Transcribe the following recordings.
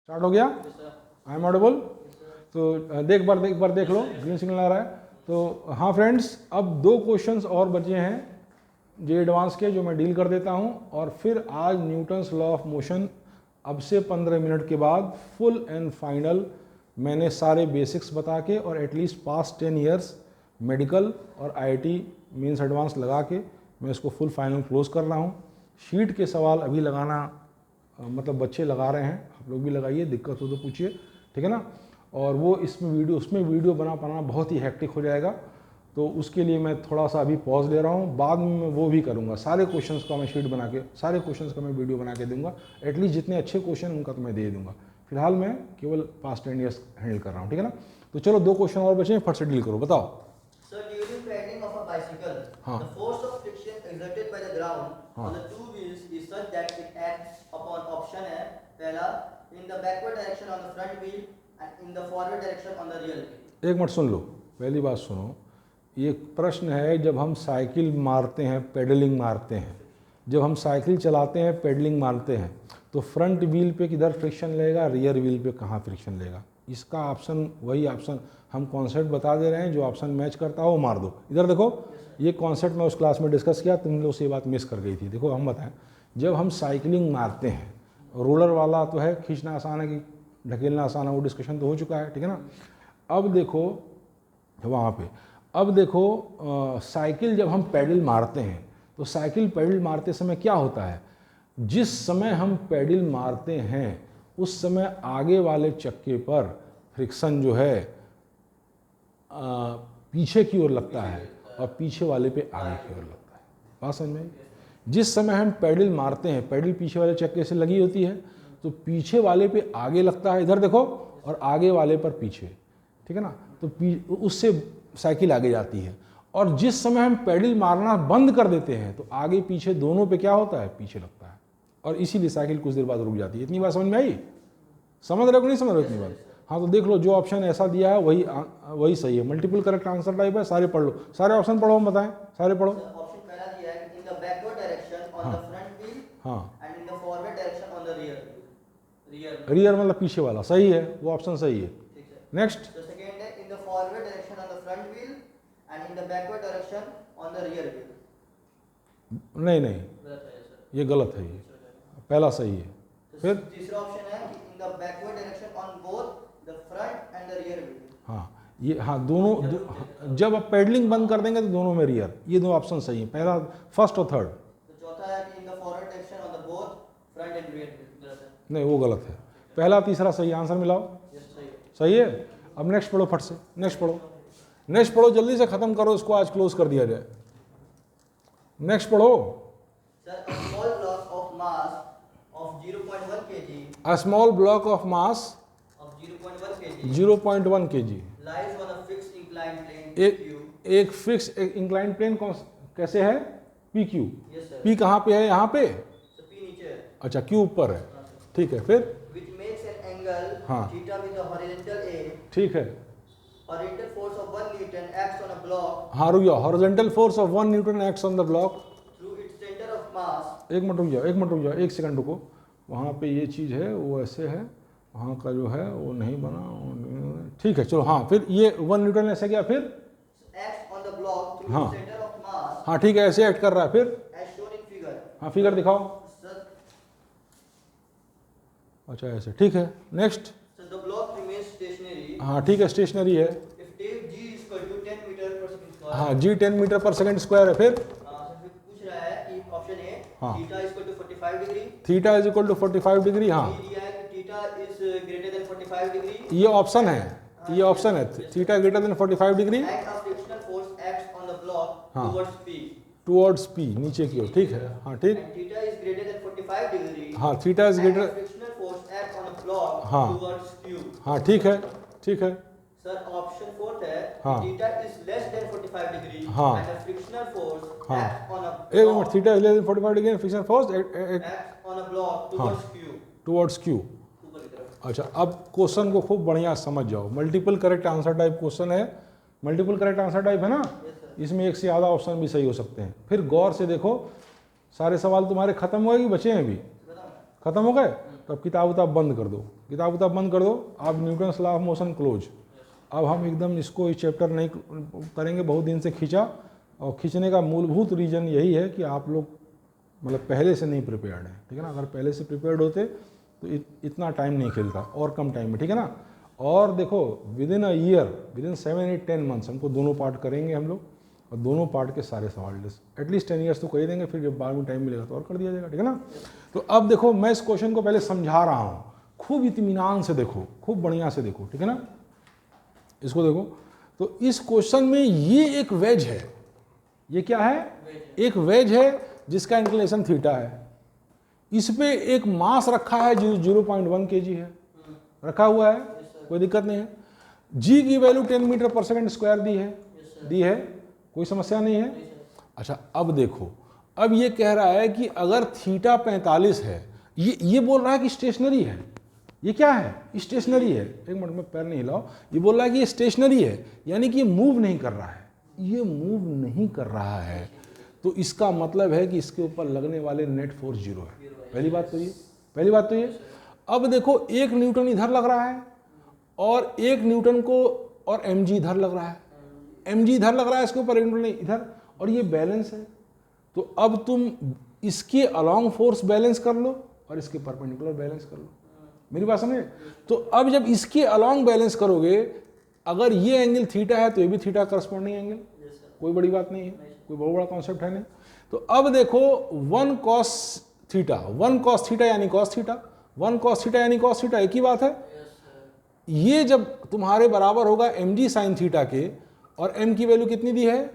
Start हो गया? I am audible? तो एक बार देख लो, ग्रीन सिग्नल आ रहा है। तो हाँ फ्रेंड्स, अब 2 क्वेश्चंस और बचे हैं जे एडवांस के, जो मैं डील कर देता हूँ, और फिर आज न्यूटन्स लॉ ऑफ मोशन अब से 15 मिनट के बाद फुल एंड फाइनल मैंने सारे बेसिक्स बता के और एटलीस्ट पास्ट 10 ईयर्स मेडिकल और आईआईटी मींस एडवांस लगा के मैं इसको फुल फाइनल क्लोज कर रहा हूँ। शीट के सवाल अभी लगाना मतलब बच्चे लगा रहे हैं, आप लोग भी लगाइए, दिक्कत हो तो पूछिए, ठीक है ना। और वो उसमें वीडियो बना पाना बहुत ही हैक्टिक हो जाएगा, तो उसके लिए मैं थोड़ा सा अभी पॉज ले रहा हूँ। बाद में मैं वो भी करूँगा, सारे क्वेश्चंस का मैं शीट बना के, सारे क्वेश्चंस का मैं वीडियो बना के दूंगा, एटलीस्ट जितने अच्छे क्वेश्चन उनका तो मैं दे दूंगा। फिलहाल मैं केवल पास्ट 10 ईयर्स हैंडल कर रहा हूँ, ठीक है ना। तो चलो 2 क्वेश्चन और बचे हैं, फट से डील करो, बताओ। Sir, during riding of a bicycle, the force of friction exerted by the ground on the two wheels is such that it acts upon option है पहला in the backward direction on the front wheel and in the forward direction on the rear wheel। एक minute सुन लो, पहली बात सुनो। ये प्रश्न है, जब हम साइकिल मारते हैं, पेडलिंग मारते हैं, जब हम साइकिल चलाते हैं, पेडलिंग मारते हैं, तो फ्रंट व्हील पे किधर फ्रिक्शन लेगा, रियर व्हील पे कहाँ फ्रिक्शन लेगा। इसका ऑप्शन, वही ऑप्शन हम कॉन्सेप्ट बता दे रहे हैं, जो ऑप्शन मैच करता हो वो मार दो। इधर देखो, ये कॉन्सेप्ट मैं उस क्लास में डिस्कस किया, तुम लोग से ये बात मिस कर गई थी। देखो हम बताएं, जब हम साइकिलिंग मारते हैं, रोलर वाला तो है, खींचना आसान है कि ढकेलना आसान है, वो डिस्कशन तो हो चुका है, ठीक है ना। अब देखो वहाँ पे, अब देखो साइकिल जब हम पैडल मारते हैं, तो साइकिल पैडल मारते समय क्या होता है, जिस समय हम पैडल मारते हैं उस समय आगे वाले चक्के पर फ्रिक्शन जो है पीछे की ओर लगता है और पीछे वाले पे आगे की ओर लगता है। बात समझ में? जिस समय हम पैडल मारते हैं, पैडल पीछे वाले चक्के से लगी होती है, तो पीछे वाले पे आगे लगता है, इधर देखो, और आगे वाले पर पीछे, ठीक है ना। तो उससे साइकिल आगे जाती है। और जिस समय हम पैडल मारना बंद कर देते हैं, तो आगे पीछे दोनों पे क्या होता है, पीछे लगता है, और इसीलिए साइकिल कुछ देर बाद रुक जाती है। इतनी बात समझ में आई? समझ रहे हो कि नहीं समझ रहे हो इतनी बात? हाँ, तो देख लो, जो ऑप्शन ऐसा दिया है वही सही है। मल्टीपल करेक्ट आंसर टाइप है, सारे पढ़ लो, सारे ऑप्शन पढ़ो, हम बताएं, सारे पढ़ो। ऑप्शन पहला दिया है in the backward direction on the front wheel हाँ, and in the forward direction on the rear rear मतलब पीछे वाला, सही है, वो ऑप्शन सही है। ठीक है। नेक्स्ट, तो सेकंड है in the forward direction on the front wheel and in the backward direction on the rear wheel. नहीं, ये गलत है, ये पहला सही है। फिर तीसरा ऑप्शन है कि इन the backward direction on both the front end the rear wheel. हाँ, ये हाँ दोनों जब आप पैडलिंग बंद कर देंगे तो दोनों में रियर, ये 2 ऑप्शन सही है, पहला, फर्स्ट और थर्ड। तो चौथा है कि इन the forward direction on the both front end rear wheel. गलत है। नहीं, वो गलत है। पहला तीसरा सही, आंसर मिलाओ। सही है। सही है। अब नेक्स्ट पढ़ो, फट से नेक्स्ट पढ़ो, जल्दी से खत्म करो इसको, आज क्लोज कर दिया जाए। नेक्स्ट पढ़ो। Sir, a small block of mass of 0.1 kg A small block of mass of 0.1 kg 0.1 kg lies on a fixed inclined plane एक Q। एक फिक्स इंक्लाइन प्लेन कैसे है, P Q. Yes sir। P कहाँ पे है, यहाँ पे, So P नीचे है। अच्छा, क्यू ऊपर है, ठीक है। फिर Which makes an angle हाँ। theta with a horizontal A। ठीक है। Horizontal force of 1 Newton acts on a block हाँ, रुक जाओ। Horizontal force of 1 Newton acts on the block. through its center of mass। एक मिनट रुक जाओ, 1 second रुको। वहाँ पे ये चीज़ है, वो ऐसे है, वहाँ का जो है वो नहीं बना, ठीक है, चलो। हाँ, फिर ये 1 न्यूटन ऐसे क्या, फिर acts on the block through हाँ। its center of mass हाँ, ठीक है, ऐसे एक्ट कर रहा है, फिर as shown in figure। हाँ, फिगर दिखाओ। Sir, अच्छा, ऐसे, ठीक है। Next, so the block remains stationary हाँ, ठीक है, स्टेशनरी है। if G is equal to 10 meter per second square। हाँ, जी 10 मीटर पर सेकंड स्क्वायर है। फिर पूछ रहा है कि ऑप्शन ए हाँ। Theta is equal to 45 degree. Theta is equal to 45 degree. हाँ, बी दिया है कि theta is greater than 45 degree ये ऑप्शन है, theta greater than 45 degree and a frictional force acts on the block हाँ। Towards P towards P, नीचे की ओर, ठीक है। हाँ, ठीक। And theta is greater than 45 degree हाँ, theta is greater, frictional force act on the block हाँ। Towards Q. हाँ, ठीक है। सर ऑप्शन 4 है हाँ। Theta is less than 45 degree हाँ। एंड द फ्रिक्शनल फोर्स हाँ। एक्ट ऑन अ एक मिनट, theta is less than 45 degree, frictional force act on a block towards Q. Towards Q. ऊपर की तरफ। अच्छा, अब क्वेश्चन को खूब बढ़िया समझ जाओ। Multiple correct answer type question है, मल्टीपल करेक्ट आंसर टाइप है ना, इसमें एक से ज़्यादा ऑप्शन भी सही हो सकते हैं। फिर गौर से देखो, सारे सवाल तुम्हारे खत्म हुए कि बचे हैं अभी? खत्म हो गए? तो अब किताब उताब बंद कर दो, किताब उताब बंद कर दो, आप Newton's law of motion close. अब हम एकदम इसको इस चैप्टर नहीं करेंगे, बहुत दिन से खींचा, और खींचने का मूलभूत रीज़न यही है कि आप लोग मतलब पहले से नहीं प्रिपेयर्ड हैं, ठीक है ना। अगर पहले से प्रिपेयर्ड होते तो इतना टाइम नहीं खेलता, और कम टाइम में, ठीक है ना। और देखो with in a year, with in 7, 8, 10 months हमको दोनों पार्ट करेंगे हम लोग, और दोनों पार्ट के सारे सवाल एटलीस्ट 10 ईयर्स तो कर ही देंगे, फिर जब बाद में टाइम मिलेगा तो और कर दिया जाएगा, ठीक है ना। तो अब देखो मैं इस क्वेश्चन को पहले समझा रहा हूँ, खूब इत्मीनान से देखो, खूब बढ़िया से देखो, ठीक है ना। इसको देखो, तो इस क्वेश्चन में ये एक वेज है, ये क्या है, एक वेज है जिसका इंक्लिनेशन थीटा है, इस पे एक मास रखा है जो 0.1 kg है, रखा हुआ है, कोई दिक्कत नहीं है। जी की value 10 metre per second square दी है, कोई समस्या नहीं है। अच्छा अब देखो, अब ये कह रहा है कि अगर थीटा 45 है, ये बोल रहा है कि स्टेशनरी है, ये क्या है, स्टेशनरी है, एक मिनट में पैर नहीं हिलाओ, ये बोल रहा है कि ये स्टेशनरी है, यानी कि ये मूव नहीं कर रहा है, ये मूव नहीं कर रहा है, तो इसका मतलब है कि इसके ऊपर लगने वाले नेट फोर्स 0 है। पहली बात तो ये, अब देखो 1 न्यूटन इधर लग रहा है, और 1 न्यूटन को और mg इधर लग रहा है, mg इधर लग रहा है इसके ऊपर, 1 न्यूटन इधर, और ये बैलेंस है। तो अब तुम इसके अलॉन्ग फोर्स बैलेंस कर लो और इसके परपेंडिकुलर बैलेंस कर लो, मेरी बात समझे। तो अब जब इसके अलॉन्ग बैलेंस करोगे, अगर ये एंगल थीटा है तो ये भी थीटा करस्पॉन्डिंग एंगल, कोई बड़ी बात नहीं है, कोई बहुत बड़ा कॉन्सेप्ट है नहीं। तो अब देखो 1 cos थीटा, 1 cos थीटा यानी cos थीटा, 1 cos थीटा यानी cos थीटा, एक ही बात है। ये जब तुम्हारे बराबर होगा mg sin थीटा के, और m की वैल्यू कितनी दी है,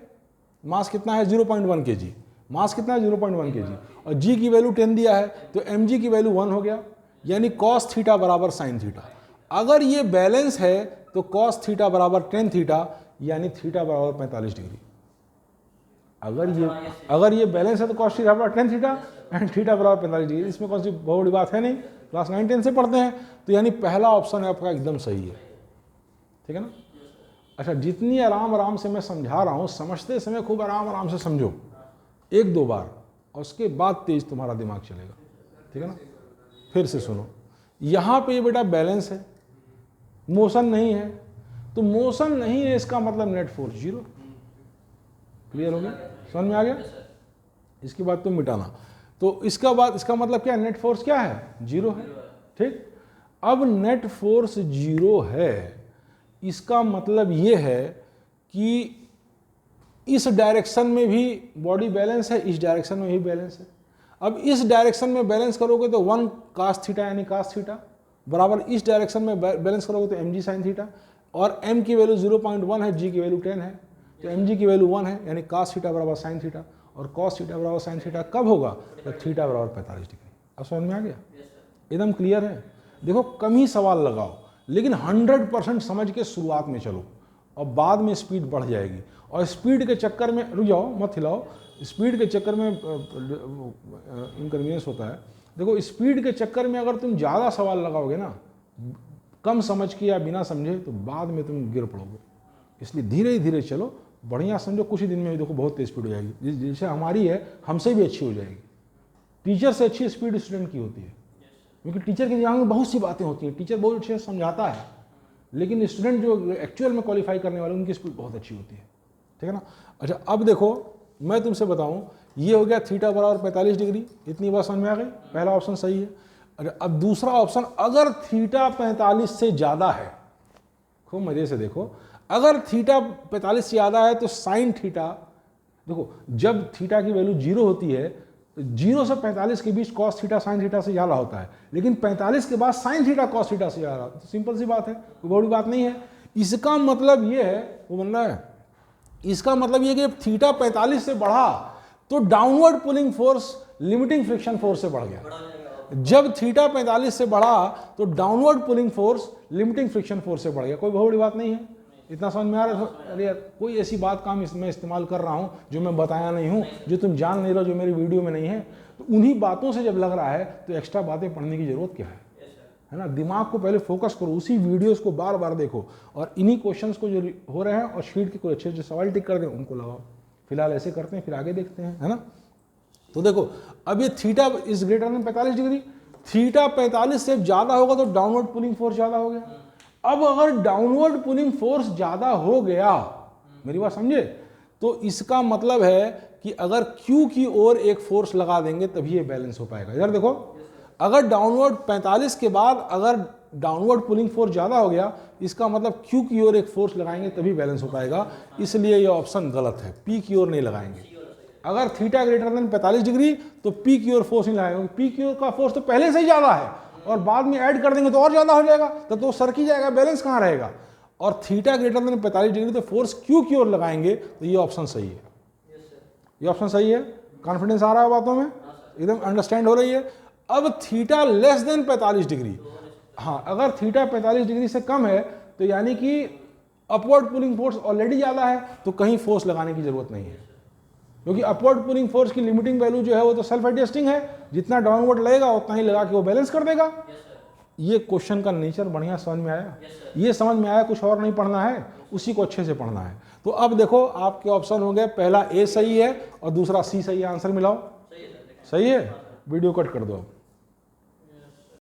मास कितना है 0.1 kg, मास कितना है 0.1 kg, और g की वैल्यू 10 दिया है, तो mg की वैल्यू 1 हो गया, यानी cos थीटा बराबर sin थीटा। अगर ये बैलेंस है तो cos थीटा बराबर 10 थीटा, यानी थीटा बराबर 45 डिग्री। अगर ये बैलेंस है तो cos थीटा बराबर 10 थीटा एंड थीटा बराबर 45 डिग्री, इसमें कौन सी बहुत बड़ी बात है नहीं, क्लास 9, 10 से पढ़ते हैं। तो यानी पहला ऑप्शन है आपका एकदम सही है, ठीक है ना। अच्छा, जितनी आराम से मैं समझा रहा हूँ, समझते समय खूब आराम से समझो 1-2 बार, और उसके बाद तेज तुम्हारा दिमाग चलेगा, ठीक है ना। फिर से सुनो, यहाँ पे ये बेटा बैलेंस है, मोशन नहीं है, तो मोशन नहीं है इसका मतलब नेट फोर्स 0। क्लियर हो गया, समझ में आ गया। इसके बाद तुम मिटाना, तो इसका मतलब क्या है, नेट फोर्स क्या है, 0 है, ठीक। अब नेट फोर्स 0 है, इसका मतलब ये है कि इस डायरेक्शन में भी बॉडी बैलेंस है, इस डायरेक्शन में भी बैलेंस है। अब इस डायरेक्शन में बैलेंस करोगे तो 1 cos थीटा यानी cos थीटा बराबर, इस डायरेक्शन में बैलेंस करोगे तो mg sin थीटा, और m की वैल्यू 0.1 है, g की वैल्यू 10 है, तो mg की वैल्यू 1 है, यानी cos थीटा बराबर sin थीटा, और cos थीटा बराबर sin थीटा कब होगा, तो थीटा बराबर 45 डिग्री। अब समझ में आ गया, एकदम क्लियर है। देखो कम ही सवाल लगाओ, लेकिन 100% समझ के शुरुआत में चलो, और बाद में स्पीड बढ़ जाएगी, और स्पीड के चक्कर में रुक जाओ, मत हिलाओ, स्पीड के चक्कर में इनकन्वीनियंस होता है। देखो स्पीड के चक्कर में अगर तुम ज़्यादा सवाल लगाओगे ना, कम समझ के या बिना समझे, तो बाद में तुम गिर पड़ोगे। इसलिए धीरे धीरे चलो, बढ़िया समझो, कुछ ही दिन में भी देखो बहुत तेज स्पीड हो जाएगी, जैसे हमारी है, हमसे भी अच्छी हो जाएगी। टीचर से अच्छी स्पीड स्टूडेंट की होती है, क्योंकि टीचर के दिमाग में बहुत सी बातें होती हैं, टीचर बहुत अच्छे से समझाता है, लेकिन स्टूडेंट जो एक्चुअल में क्वालिफाई करने वाले उनकी स्पीड बहुत अच्छी होती है, ठीक है ना। अच्छा अब देखो मैं तुमसे बताऊं, ये हो गया थीटा बराबर 45 डिग्री, इतनी बात समझ में आ गई, पहला ऑप्शन सही है। अच्छा अब दूसरा ऑप्शन, अगर थीटा 45 से ज़्यादा है, खूब मज़े से देखो, अगर थीटा 45 से ज़्यादा है तो साइन थीटा, देखो जब थीटा की वैल्यू 0 होती है, 0 से 45 के बीच कॉस थीटा साइन थीटा से ज़्यादा होता है, लेकिन 45 के बाद साइन थीटा कॉस थीटा से ज़्यादा, तो सिंपल सी बात है, कोई बड़ी बात नहीं है। इसका मतलब ये है, वो बन रहा है, इसका मतलब ये कि थीटा 45 से बढ़ा तो downward pulling force limiting friction force से बढ़ गया, जब थीटा 45 से बढ़ा तो downward pulling force limiting friction force से बढ़ गया। कोई बहुत बड़ी बात नहीं है, इतना समझ में आ रहा है। अरे यार कोई ऐसी बात काम इसमें इस्तेमाल कर रहा हूँ जो मैं बताया नहीं हूँ, जो तुम जान नहीं रहे हो, जो मेरी वीडियो में नहीं है, तो उन्हीं बातों से जब लग रहा है तो एक्स्ट्रा बातें पढ़ने की जरूरत क्या है ना। दिमाग को पहले फोकस करो, उसी वीडियोस को बार बार देखो, और इन्हीं क्वेश्चंस को जो हो रहे हैं और शीट के कोई अच्छे अच्छे सवाल टिक कर दें उनको लगाओ। फिलहाल ऐसे करते हैं, फिर आगे देखते हैं, है ना। तो देखो अब ये theta is greater than 45 degree, theta 45 से ज़्यादा होगा तो डाउनवर्ड पुलिंग फोर्स ज़्यादा हो गया। अब अगर डाउनवर्ड पुलिंग फोर्स ज़्यादा हो गया, मेरी बात समझे, तो इसका मतलब है कि अगर Q की ओर एक फोर्स लगा देंगे तभी ये बैलेंस हो पाएगा। इधर देखो, अगर डाउनवर्ड 45 के बाद अगर डाउनवर्ड पुलिंग फोर्स ज़्यादा हो गया, इसका मतलब Q की ओर एक फोर्स लगाएंगे तभी बैलेंस हो पाएगा, इसलिए ये ऑप्शन गलत है, P की ओर नहीं लगाएंगे। अगर थीटा ग्रेटर देन 45 डिग्री तो P की ओर फोर्स नहीं लगाएंगे, P की ओर का फोर्स तो पहले से ही ज़्यादा है और बाद में ऐड कर देंगे तो और ज़्यादा हो जाएगा, तो सरकी जाएगा, बैलेंस कहाँ रहेगा। और थीटा ग्रेटर देन 45 डिग्री तो फोर्स Q की ओर लगाएंगे, तो ये ऑप्शन सही है। ये ऑप्शन सही है। कॉन्फिडेंस आ रहा है बातों में, एकदम अंडरस्टैंड हो रही है। अब थीटा लेस देन 45 डिग्री, हाँ, अगर थीटा 45 डिग्री से कम है तो यानी कि अपवर्ड पुलिंग फोर्स ऑलरेडी ज़्यादा है, तो कहीं फोर्स लगाने की ज़रूरत नहीं है, क्योंकि अपवर्ड पुलिंग फोर्स की लिमिटिंग वैल्यू जो है वो तो सेल्फ एडजस्टिंग है, जितना डाउनवर्ड लगेगा उतना ही लगा के वो बैलेंस कर देगा। ये क्वेश्चन का नेचर बढ़िया समझ में आया। ये समझ में आया, कुछ और नहीं पढ़ना है, उसी को अच्छे से पढ़ना है। तो अब देखो आपके ऑप्शन हो गए, पहला ए सही है और दूसरा सी सही है। आंसर मिलाओ। सही है, वीडियो कट कर दो अब।